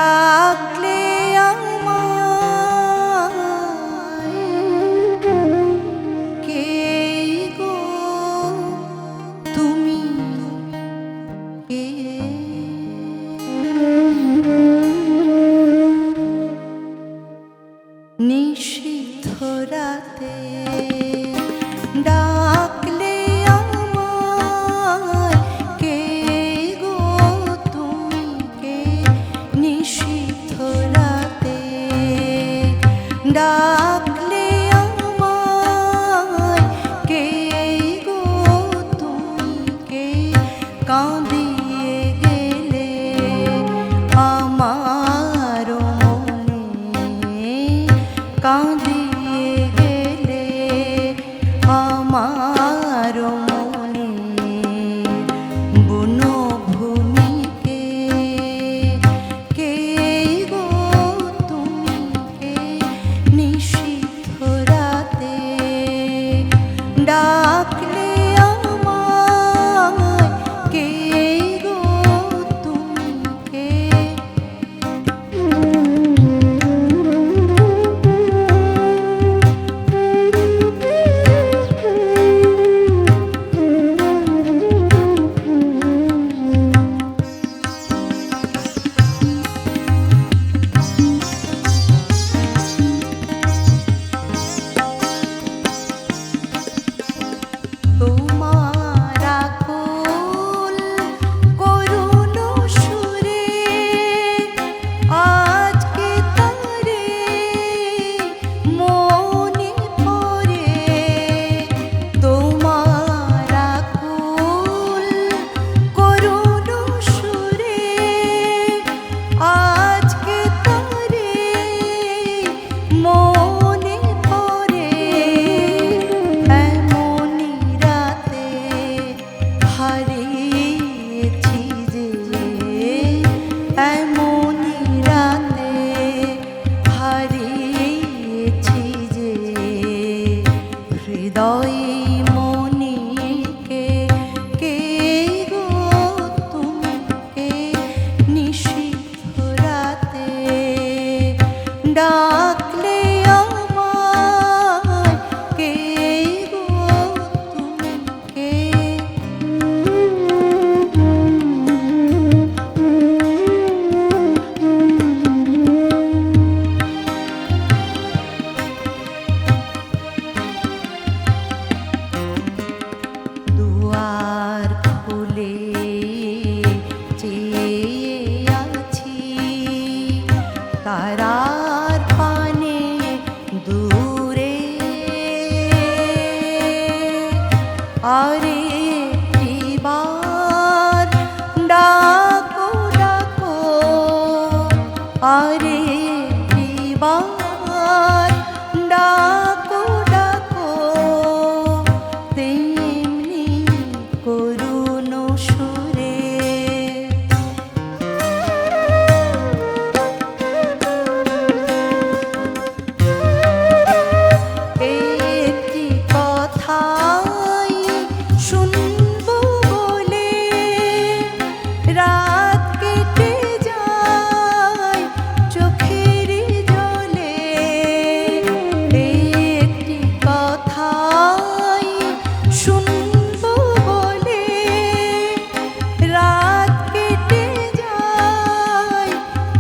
ডাকলে আমায় কে গো তুমি কে? নিষিদ্ধ রাতে ডাকলে আমায় কে গো তুমি কে? নিষিদ্ধ রাতে ডাকলে আমায় কে গো তুমি কে? কাঁদিয়ে গেলে আমার মনে, কাঁদিয়ে গেলে আমার মনে বনভূমিকে কে গো তুমি কে? নিষিদ্ধ রাতে ডাকলে আমায় কে গো তুমি কে? হৃদয় মনিকে কে গো তুমি কে? নিষিদ্ধ রাতে ডাকলে আমায় কে গো তুমি কে? দুয়ার খুলে চেয়ে আছি তারার পানে দূরে, আরে একটিবার ডাকো ডাকো, আরে একটিবার ডাকো ডাকো, তেমনি করুণ সুরে। একটি কথাই শুনবো বলে রাত কেটে যায় চোখের জলে। একটি কথাই শুনবো বলে রাত কেটে যায়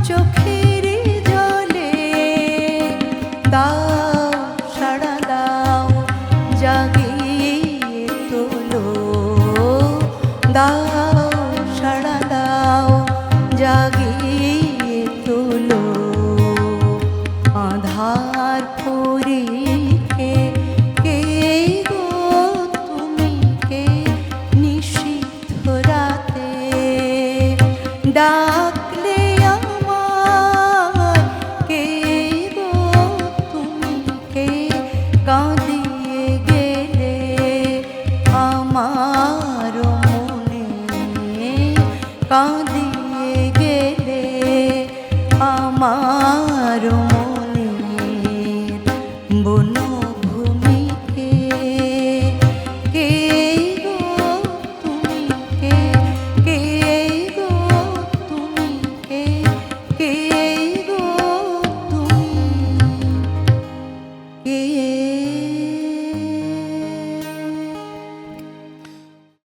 চোখের জলে। দাও সাড়া দাও জাগিয়ে তোলো, দাও সাড়া দাও জাগিয়ে তোলো। আধার পরীকে কে গো তুমি কে? নিষিদ্ধ রাতে ডাকলে আমায় কে গো তুমি কে? কাঁদিয়ে গেলে আমার মনে, কাঁদিয়ে গেলে আমার